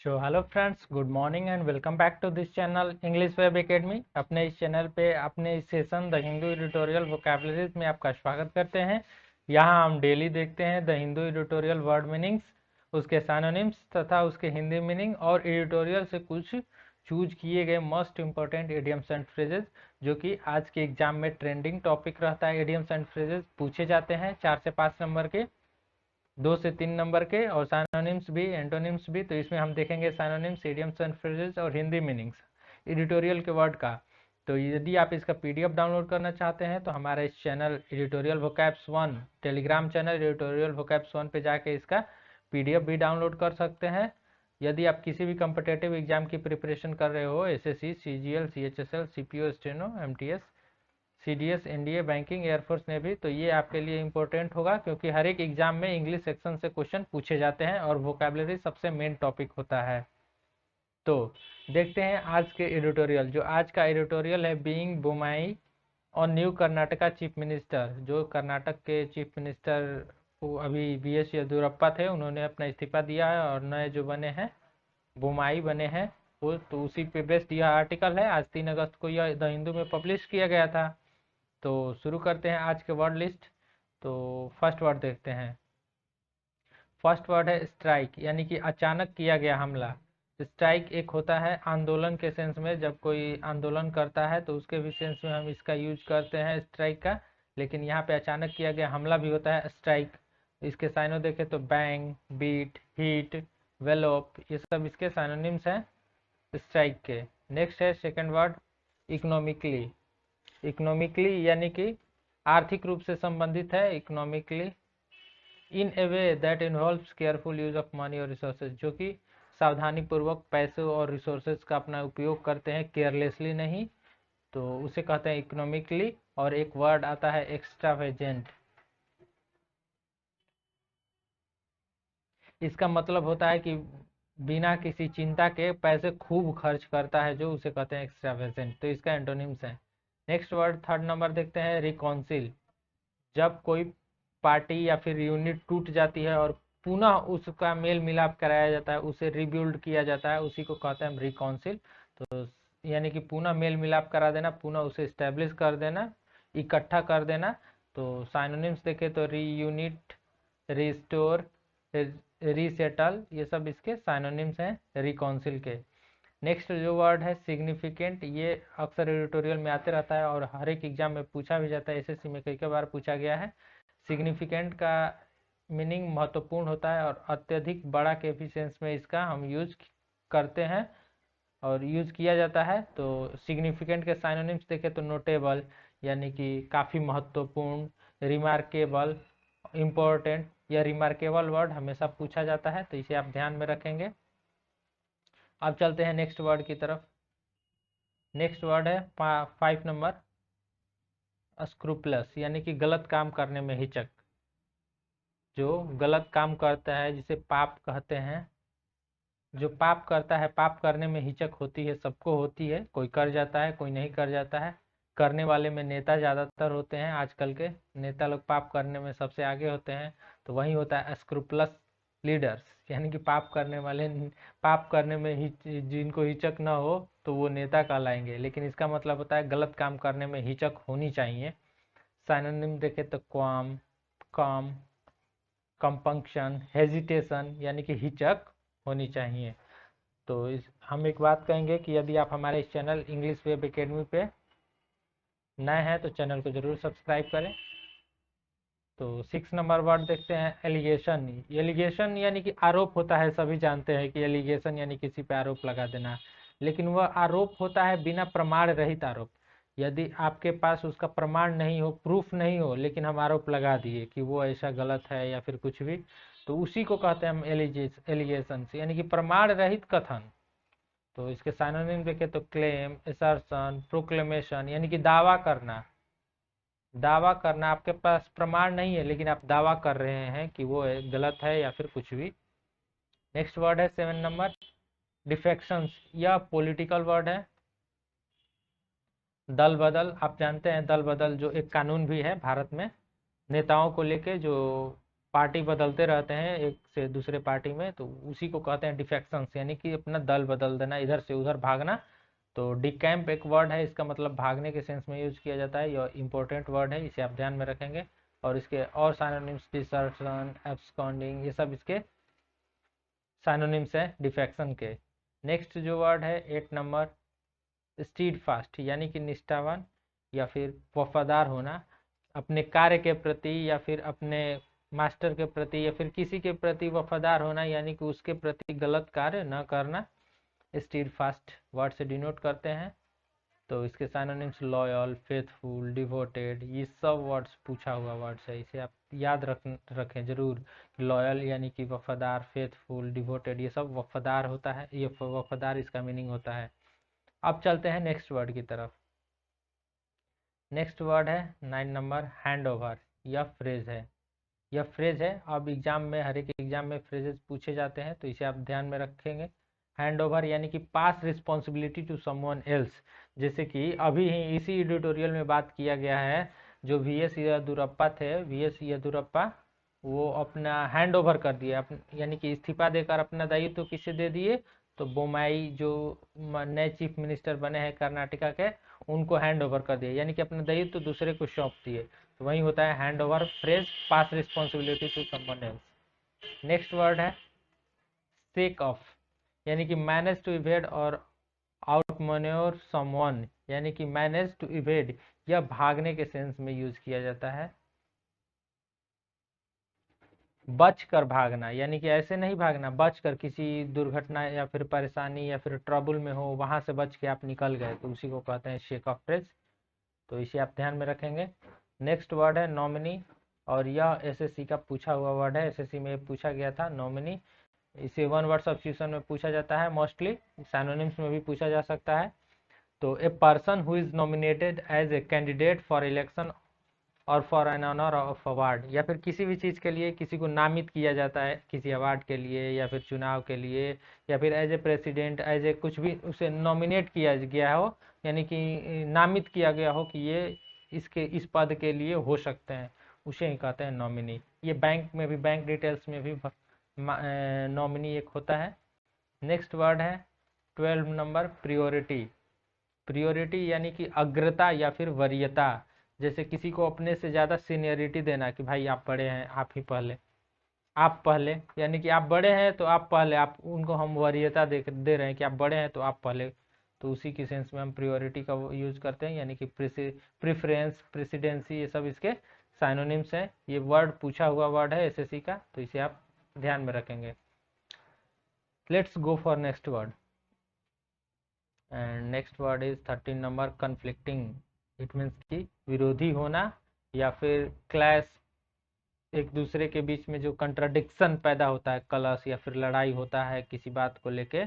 Hello friends, good morning and welcome back to this channel English Web Academy. अपने इस channel पे अपने इस session the Hindu editorial vocabularies में आपका स्वागत करते हैं। यहाँ हम डेली देखते हैं the Hindu editorial word meanings, उसके सिनोनिम्स तथा उसके हिंदी मीनिंग और एडिटोरियल से कुछ चूज किए गए most important idioms and phrases, जो कि आज के एग्जाम में ट्रेंडिंग टॉपिक रहता है। इडियम्स एंड फ्रेजेस पूछे जाते हैं 4 से 5 नंबर के, 2 से 3 नंबर के, और साइनोनिम्स भी, एंटोनिम्स भी। तो इसमें हम देखेंगे साइनोनिम्स, इडियम्स एंड फ्रेजेस और हिंदी मीनिंग्स एडिटोरियल के वर्ड का। तो यदि आप इसका पीडीएफ डाउनलोड करना चाहते हैं तो हमारा इस channel editorial vocabs 1 Telegram channel editorial vocabs 1 पे जाके इसका पीडीएफ भी डाउनलोड कर सकते हैं। यदि आप किसी भी कम्पिटेटिव एग्जाम की प्रिपरेशन कर रहे हो, SSC, CGL, CHSL, CPO, steno, MTS, CDS, NDA, banking, air force navy, तो ये आपके लिए इंपॉर्टेंट होगा, क्योंकि हर एक एग्जाम में इंग्लिश सेक्शन से क्वेश्चन पूछे जाते हैं और वोकैबुलरी सबसे मेन टॉपिक होता है। तो देखते हैं आज के एडिटोरियल। जो आज का एडिटोरियल है, बीइंग बोम्मई और न्यू कर्नाटका चीफ मिनिस्टर। जो कर्नाटक के चीफ मिनिस्टर वो अभी बीएस येदियुरप्पा थे, उन्होंने अपना इस्तीफा दिया है और नए जो बने हैं बोम्मई बने हैं वो, तो उसी पे बेस्ड यह आर्टिकल है। आज 3 अगस्त को यह द हिंदू में पब्लिश किया गया था। तो शुरू करते हैं आज के वर्ड लिस्ट। तो फर्स्ट वर्ड देखते हैं। फर्स्ट वर्ड है स्ट्राइक, यानी कि अचानक किया गया हमला। स्ट्राइक एक होता है आंदोलन के सेंस में, जब कोई आंदोलन करता है तो उसके भी सेंस में हम इसका यूज करते हैं स्ट्राइक का। लेकिन यहाँ पे अचानक किया गया हमला भी होता है स्ट्राइक। इसके साइनो देखें तो बैंग, बीट, हीट, वेलोप, ये सब इसके साइनोनिम्स हैं स्ट्राइक के। नेक्स्ट है सेकंड वर्ड इकोनॉमिकली। इकोनॉमिकली यानी कि आर्थिक रूप से संबंधित है। Economically in A way that involves careful use of money और रिसोर्सेज, जो कि सावधानी पूर्वक पैसों और रिसोर्सेज का अपना उपयोग करते हैं, केयरलेसली नहीं, तो उसे कहते हैं इकोनॉमिकली। और एक वर्ड आता है एक्स्ट्रावेजेंट। इसका मतलब होता है कि बिना किसी चिंता के पैसे खूब खर्च करता है, जो उसे कहते हैं एक्स्ट्रावेजेंट। तो इसका एंटोनिम्स है। नेक्स्ट वर्ड थर्ड नंबर देखते हैं रिकॉन्सिल। जब कोई पार्टी या फिर यूनिट टूट जाती है और पुनः उसका मेल मिलाप कराया जाता है, उसे रिबिल्ड किया जाता है, उसी को कहते हैं रिकॉन्सिल। तो यानी कि पुनः मेल मिलाप करा देना, पुनः उसे स्टैब्लिश कर देना, इकट्ठा कर देना। तो साइनोनिम्स देखें तो रीयूनिट, रिस्टोर, रीसेटल, ये सब इसके साइनोनिम्स हैं रिकॉन्सिल के। नेक्स्ट जो वर्ड है सिग्निफिकेंट, ये अक्सर एडिटोरियल में आते रहता है और हर एक एग्जाम में पूछा भी जाता है। एसएससी में कई कई बार पूछा गया है। सिग्निफिकेंट का मीनिंग महत्वपूर्ण होता है और अत्यधिक बड़ा के भी सेंस में इसका हम यूज करते हैं और यूज किया जाता है। तो सिग्निफिकेंट के साइनोनिम्स देखें तो नोटेबल, यानी कि काफ़ी महत्वपूर्ण, रिमार्केबल, इम्पोर्टेंट। यह रिमार्केबल वर्ड हमेशा पूछा जाता है, तो इसे आप ध्यान में रखेंगे। अब चलते हैं नेक्स्ट वर्ड की तरफ। नेक्स्ट वर्ड है 5 नंबर स्क्रूपलस, यानी कि गलत काम करने में हिचक। जो गलत काम करता है जिसे पाप कहते हैं, जो पाप करता है, पाप करने में हिचक होती है, सबको होती है। कोई कर जाता है, कोई नहीं कर जाता है। करने वाले में नेता ज़्यादातर होते हैं, आजकल के नेता लोग पाप करने में सबसे आगे होते हैं। तो वही होता है स्क्रूपलस लीडर्स, यानी कि पाप करने वाले, पाप करने में जिनको हिचक ना हो तो वो नेता कहलाएंगे। लेकिन इसका मतलब होता है गलत काम करने में हिचक होनी चाहिए। साइनोनिम देखे तो क्वाम, काम, कंपंक्शन, हेजिटेशन, यानी कि हिचक होनी चाहिए। तो हम एक बात कहेंगे कि यदि आप हमारे इस चैनल इंग्लिश वेब एकेडमी पे नए हैं तो चैनल को जरूर सब्सक्राइब करें। तो 6 नंबर वर्ड देखते हैं एलिगेशन। एलिगेशन यानी कि आरोप होता है, सभी जानते हैं कि एलिगेशन यानी किसी पे आरोप लगा देना। लेकिन वह आरोप होता है बिना प्रमाण रहित आरोप। यदि आपके पास उसका प्रमाण नहीं हो, प्रूफ नहीं हो, लेकिन हम आरोप लगा दिए कि वो ऐसा गलत है या फिर कुछ भी, तो उसी को कहते हैं हम एलिगेशन, यानी कि प्रमाण रहित कथन। तो इसके साइनोनिम देखें तो क्लेम, असर्शन, प्रोक्लेमेशन, यानी कि दावा करना। दावा करना, आपके पास प्रमाण नहीं है लेकिन आप दावा कर रहे हैं कि वो गलत है या फिर कुछ भी। नेक्स्ट वर्ड है 7 नंबर डिफेक्शंस। यह पॉलिटिकल वर्ड है। दल बदल, आप जानते हैं दल बदल जो एक कानून भी है भारत में, नेताओं को लेके जो पार्टी बदलते रहते हैं एक से दूसरे पार्टी में, तो उसी को कहते हैं डिफेक्शंस, यानी कि अपना दल बदल देना, इधर से उधर भागना। तो डिकैम्प एक वर्ड है, इसका मतलब भागने के सेंस में यूज किया जाता है। यह इंपॉर्टेंट वर्ड है, इसे आप ध्यान में रखेंगे। और इसके और साइनोनिम्स डिसर्शन, एब्सकॉन्डिंग, ये सब इसके साइनोनिम्स है डिफेक्शन के। नेक्स्ट जो वर्ड है 8 नंबर, स्टीड फास्ट, यानी कि निष्ठावान या फिर वफादार होना अपने कार्य के प्रति, या फिर अपने मास्टर के प्रति, या फिर किसी के प्रति वफादार होना, यानी कि उसके प्रति गलत कार्य न करना, स्टीड फास्ट वर्ड से डिनोट करते हैं। तो इसके साइनोनिम्स लॉयल, फेथफुल, डिवोटेड, ये सब वर्ड्स पूछा हुआ वर्ड्स है, इसे आप याद रखें जरूर। लॉयल यानी कि वफादार, फेथफुल, डिवोटेड, ये सब वफादार होता है, ये वफादार इसका मीनिंग होता है। अब चलते हैं नेक्स्ट वर्ड की तरफ। नेक्स्ट वर्ड है 9 नंबर, हैंड ओवर। यह फ्रेज है। अब एग्जाम में, हर एक एग्जाम में फ्रेजेस पूछे जाते हैं, तो इसे आप ध्यान में रखेंगे। हैंड ओवर यानी कि पास रिस्पॉन्सिबिलिटी टू समवन एल्स। जैसे कि अभी ही इसी एडिटोरियल में बात किया गया है, जो VS येदियुरप्पा थे, VS येदियुरप्पा, वो अपना हैंड ओवर कर दिए, यानी कि इस्तीफा देकर अपना दायित्व तो किसे दे दिए, तो बोमाई जो नए चीफ मिनिस्टर बने हैं कर्नाटका के, उनको हैंड ओवर कर दिया, यानी कि अपना दायित्व तो दूसरे को सौंप दिए। तो वही होता है hand over phrase, pass responsibility to someone else. Next word है शेक ऑफ, यानी कि मैनेज टू इवेड और आउट मैन्योर समवन, यानी कि मैनेज टू इवेड, यह भागने के सेंस में यूज किया जाता है। बच कर भागना, यानी कि ऐसे नहीं भागना, बच कर, किसी दुर्घटना या फिर परेशानी या फिर ट्रबल में हो, वहां से बच के आप निकल गए, तो उसी को कहते हैं शेक ऑफ फ्रेज। तो इसे आप ध्यान में रखेंगे। नेक्स्ट वर्ड है नॉमिनी, और यह SSC का पूछा हुआ वर्ड है, SSC में पूछा गया था नॉमिनी। इसे वन वर्ड सब्स्टिट्यूशन में पूछा जाता है, मोस्टली साइनोनिम्स में भी पूछा जा सकता है। तो a person who is nominated as a candidate for election और for an honour of award, या फिर किसी भी चीज़ के लिए किसी को नामित किया जाता है, किसी अवार्ड के लिए या फिर चुनाव के लिए, या फिर as a president, as a कुछ भी उसे नॉमिनेट किया गया हो, यानी कि नामित किया गया हो कि ये इस पद के लिए हो सकते हैं, उसे ही कहते हैं नॉमिनी। ये बैंक में भी, बैंक डिटेल्स में भी नॉमिनी एक होता है। नेक्स्ट वर्ड है 12 नंबर, प्रियोरिटी। प्रियोरिटी यानी कि अग्रता या फिर वरीयता। जैसे किसी को अपने से ज़्यादा सीनियरिटी देना, कि भाई आप बड़े हैं, आप ही पहले, आप पहले, यानी कि आप बड़े हैं तो आप पहले, आप उनको हम वरीयता दे रहे हैं कि आप बड़े हैं तो आप पहले। तो उसी की सेंस में हम प्रियोरिटी का यूज करते हैं, यानी कि प्रेफरेंस, प्रेसिडेंसी, ये सब इसके साइनोनिम्स हैं। ये वर्ड पूछा हुआ वर्ड है SSC का, तो इसे आप ध्यान में रखेंगे। Let's go for next word, and next word is 13 number, conflicting. It means कि विरोधी होना या फिर क्लैश, एक दूसरे के बीच में जो कंट्राडिक्शन पैदा होता है, कलश या फिर लड़ाई होता है किसी बात को लेके,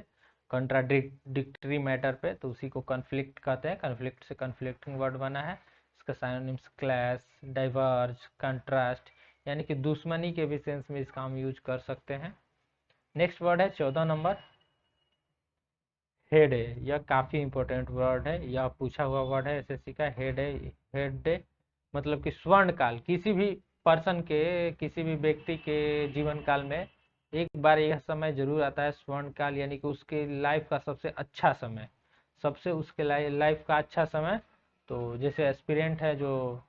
कंट्राडिक्टरी मैटर पे, तो उसी को कन्फ्लिक्ट कहते हैं। कन्फ्लिक्ट से कन्फ्लिक्टिंग वर्ड बना है। इसका साइनोनिम्स क्लैश, डाइवर्ज, कंट्रास्ट, यानी कि दुश्मनी के भी सेंस में इसका हम यूज कर सकते हैं। नेक्स्ट वर्ड है 14 नंबर, हेड है। यह काफी इंपॉर्टेंट वर्ड है, यह पूछा हुआ वर्ड है SSC का। हेड है, हेड है मतलब कि स्वर्ण काल, किसी भी पर्सन के, किसी भी व्यक्ति के जीवन काल में एक बार यह समय जरूर आता है, स्वर्ण काल, यानी कि उसके लाइफ का सबसे अच्छा समय, सबसे उसके लाइफ का अच्छा समय। तो जैसे एस्पिरेंट है जो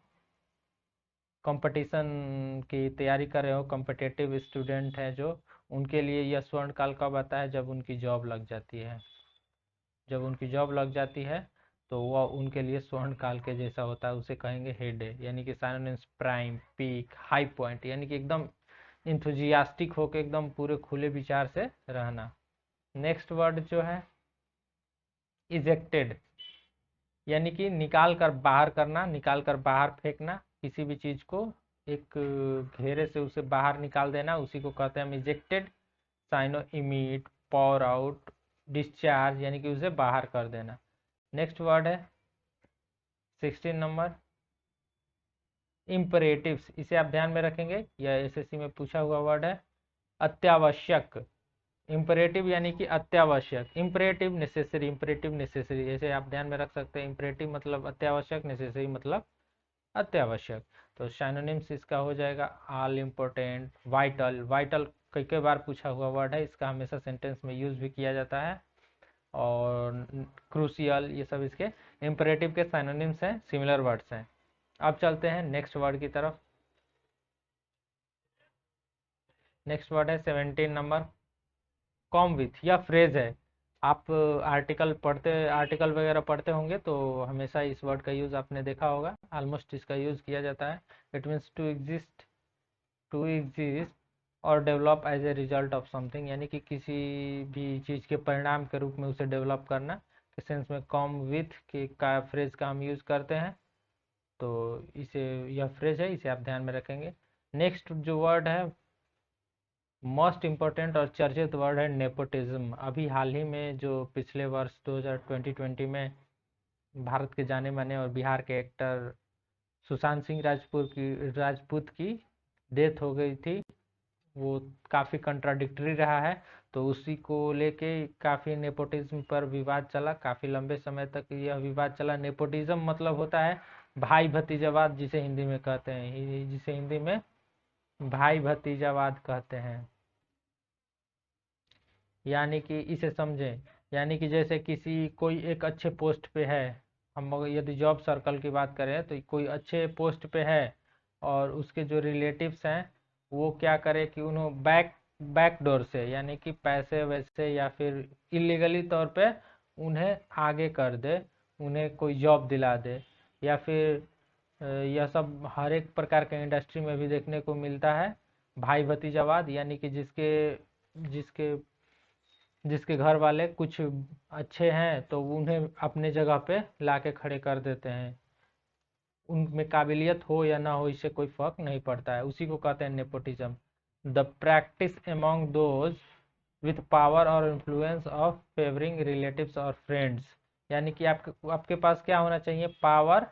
कंपटीशन की तैयारी कर रहे हो, कॉम्पिटिटिव स्टूडेंट है जो, उनके लिए यह स्वर्ण काल कब आता है, जब उनकी जॉब लग जाती है। जब उनकी जॉब लग जाती है तो वह उनके लिए स्वर्ण काल के जैसा होता है, उसे कहेंगे हेड है। यानी कि synonyms prime, peak, high point, यानी कि एकदम इंथुजियास्टिक होकर एकदम पूरे खुले विचार से रहना। नेक्स्ट वर्ड जो है इजेक्टेड, यानी कि निकाल कर बाहर करना, निकाल कर बाहर फेंकना, किसी भी चीज को एक घेरे से उसे बाहर निकाल देना, उसी को कहते हैं हम इजेक्टेड। साइनो इमिट, पॉर आउट, डिस्चार्ज, यानी कि उसे बाहर कर देना। नेक्स्ट वर्ड है 16 नंबर, इम्परेटिव्स। इसे आप ध्यान में रखेंगे, यह SSC में पूछा हुआ वर्ड है। अत्यावश्यक, इम्परेटिव यानी कि अत्यावश्यक, इम्परेटिव नेसेसरी, इम्परेटिव नेसेसरी, ऐसे आप ध्यान में रख सकते हैं। इम्परेटिव मतलब अत्यावश्यक, नेसेसरी मतलब अत्यावश्यक। तो साइनोनिम्स इसका हो जाएगा ऑल इम्पोर्टेंट, वाइटल। वाइटल कई कई बार पूछा हुआ वर्ड है, इसका हमेशा सेंटेंस में यूज भी किया जाता है। और क्रूशियल, ये सब इसके इम्परेटिव के साइनोनिम्स हैं, सिमिलर वर्ड्स हैं। अब चलते हैं नेक्स्ट वर्ड की तरफ। नेक्स्ट वर्ड है 17 नंबर, कॉम विथ। यह फ्रेज है, आप आर्टिकल वगैरह पढ़ते होंगे तो हमेशा इस वर्ड का यूज आपने देखा होगा, ऑलमोस्ट इसका यूज किया जाता है। इट मीन्स टू एग्जिस्ट और develop as a result of something, यानी कि किसी भी चीज के परिणाम के रूप में उसे डेवलप करना के सेंस में कॉम विथ के का फ्रेज का हम यूज करते हैं। तो इसे, यह फ्रेज है, इसे आप ध्यान में रखेंगे। नेक्स्ट जो वर्ड है मोस्ट इम्पोर्टेंट और चर्चित वर्ड है नेपोटिज्म। अभी हाल ही में जो पिछले वर्ष 2020 में भारत के जाने माने और बिहार के एक्टर सुशांत सिंह राजपूत की डेथ हो गई थी, वो काफ़ी कंट्राडिक्टरी रहा है। तो उसी को लेके काफ़ी नेपोटिज्म पर विवाद चला, काफ़ी लंबे समय तक यह विवाद चला। नेपोटिज्म मतलब होता है भाई भतीजावाद, जिसे हिंदी में कहते हैं, जिसे हिंदी में भाई भतीजावाद कहते हैं। यानी कि इसे समझें, यानी कि जैसे किसी कोई एक अच्छे पोस्ट पे है, हम यदि जॉब सर्कल की बात करें तो कोई अच्छे पोस्ट पे है और उसके जो रिलेटिव्स हैं वो क्या करे कि उन्होंने बैक डोर से, यानी कि पैसे वैसे या फिर इलीगली तौर पे उन्हें आगे कर दे, उन्हें कोई जॉब दिला दे। या फिर यह सब हर एक प्रकार के इंडस्ट्री में भी देखने को मिलता है भाई भतीजावाद, यानी कि जिसके जिसके जिसके घर वाले कुछ अच्छे हैं तो उन्हें अपने जगह पे लाके खड़े कर देते हैं, उनमें काबिलियत हो या ना हो इससे कोई फर्क नहीं पड़ता है, उसी को कहते हैं nepotism. The practice among those with power और इन्फ्लुएंस ऑफ फेवरिंग रिलेटिव्स और फ्रेंड्स, यानी कि आपके पास क्या होना चाहिए, पावर,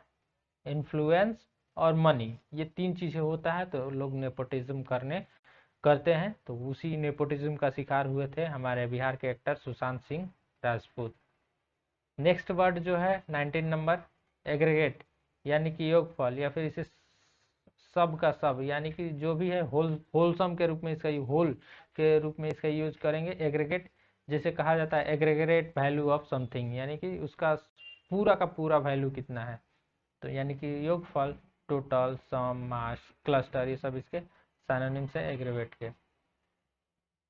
इन्फ्लुएंस और मनी, ये तीन चीजें होता है तो लोग नेपोटिज्म करते हैं। तो उसी नेपोटिज्म का शिकार हुए थे हमारे बिहार के actor Sushant Singh Rajput. Next word जो है 19 नंबर, एग्रीगेट, यानी कि योगफल या फिर इसे सब का सब, यानी कि जो भी है होलसम के रूप में इसका होल के रूप में इसका यूज करेंगे। एग्रीगेट जैसे कहा जाता है एग्रीगेट वैल्यू ऑफ समथिंग, यानी कि उसका पूरा का पूरा वैल्यू कितना है। तो यानी कि योगफल, टोटल, सम, मास, क्लस्टर, ये सब इसके सिनोनिम्स है एग्रीगेट के।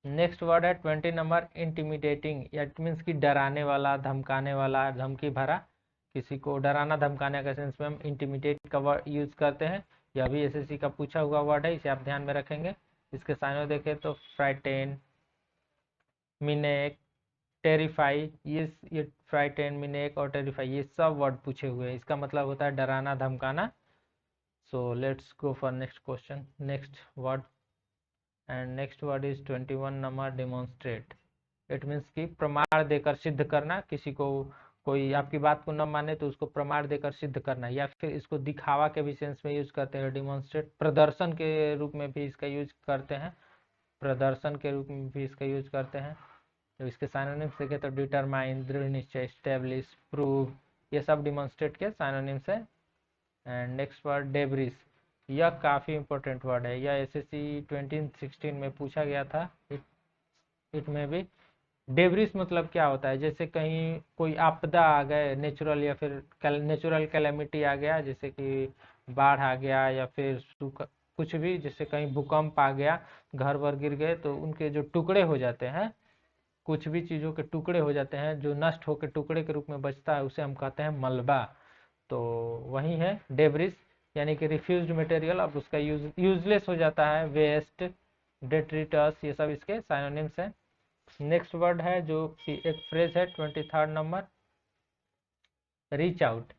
नेक्स्ट वर्ड है 20 नंबर, इंटिमिडेटिंग, इट मीन्स कि डराने वाला, धमकाने वाला, धमकी भरा। किसी को डराना धमकाने का सेंस में हम इंटिमिडेट का वर्ड यूज करते हैं। यह भी एसएससी का पूछा हुआ वर्ड है, इसे आप ध्यान में रखेंगे। इसके साइनो देखें तो फ्राइटेन, मिनेक, टेरिफाई, ये फ्राइटेन, मिनेक और टेरिफाई ये सब वर्ड पूछे हुए हैं, इसका मतलब होता है डराना धमकाना। So let's go for next question, next word. And next word is 21 number, demonstrate. It means कि प्रमाण देकर सिद्ध करना, किसी को कोई आपकी बात को न माने तो उसको प्रमाण देकर सिद्ध करना, या फिर इसको दिखावा के भी सेंस में यूज करते हैं डिमॉन्स्ट्रेट। प्रदर्शन के रूप में भी इसका यूज करते हैं, प्रदर्शन के रूप में भी इसका यूज करते हैं। तो इसके साइनोनिम्स देखें तो डिटरमाइन, दृढ़ निश्चय, स्टेब्लिश, प्रूव, ये सब डिमॉन्स्ट्रेट के साइनोनिम्स है। एंड नेक्स्ट वर्ड डेब्रिस, यह काफ़ी इंपॉर्टेंट वर्ड है, यह एसएससी 2016 में पूछा गया था। इट में भी डेब्रिस मतलब क्या होता है, जैसे कहीं कोई आपदा आ गए, नेचुरल या फिर नेचुरल कैलेमिटी आ गया, जैसे कि बाढ़ आ गया या फिर कुछ भी, जैसे कहीं भूकंप आ गया, घर वर गिर गए तो उनके जो टुकड़े हो जाते हैं, कुछ भी चीज़ों के टुकड़े हो जाते हैं, जो नष्ट होकर टुकड़े के रूप में बचता है उसे हम कहते हैं मलबा। तो वही है डेब्रिस, यानी कि रिफ्यूज्ड मटेरियल, अब उसका यूजलेस हो जाता है, वेस्ट, डेट्रिटस, ये सब इसके साइनोनिम्स हैं। नेक्स्ट वर्ड है जो कि एक फ्रेज है 23rd number, reach out.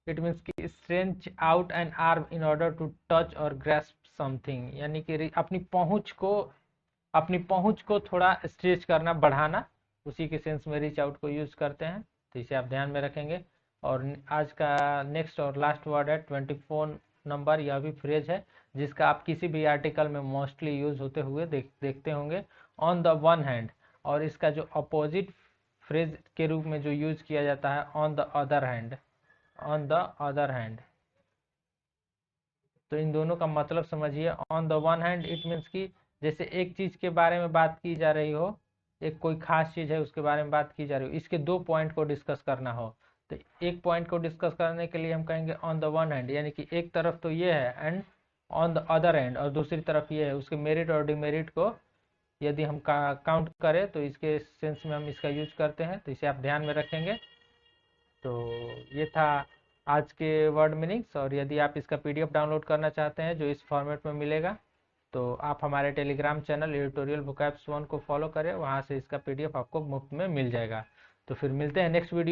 It means कि stretch out an arm in order to touch और ग्रैस्प समथिंग, यानी कि अपनी पहुंच को थोड़ा स्ट्रेच करना, बढ़ाना, उसी के सेंस में रीच आउट को यूज करते हैं। तो इसे आप ध्यान में रखेंगे। और आज का नेक्स्ट और लास्ट वर्ड है 24 नंबर, यह भी फ्रेज है जिसका आप किसी भी आर्टिकल में मोस्टली यूज होते हुए देखते होंगे, ऑन द वन हैंड। और इसका जो अपोजिट फ्रेज के रूप में जो यूज किया जाता है on the other hand, on the other hand. तो इन दोनों का मतलब समझिए। On the one hand it means कि जैसे एक चीज़ के बारे में बात की जा रही हो, एक कोई खास चीज़ है उसके बारे में बात की जा रही हो, इसके दो पॉइंट को डिस्कस करना हो, तो एक पॉइंट को डिस्कस करने के लिए हम कहेंगे ऑन द वन हैंड, यानी कि एक तरफ तो ये है and on the other hand, और दूसरी तरफ ये है, उसके मेरिट और डिमेरिट को यदि हम काउंट करें तो इसके सेंस में हम इसका यूज करते हैं, तो इसे आप ध्यान में रखेंगे। तो ये था आज के वर्ड मीनिंग्स, और यदि आप इसका पीडीएफ डाउनलोड करना चाहते हैं जो इस फॉर्मेट में मिलेगा, तो आप हमारे टेलीग्राम चैनल एडिटोरियल वोकैब्स 1 को फॉलो करें, वहाँ से इसका पीडीएफ आपको मुफ्त में मिल जाएगा। तो फिर मिलते हैं नेक्स्ट वीडियो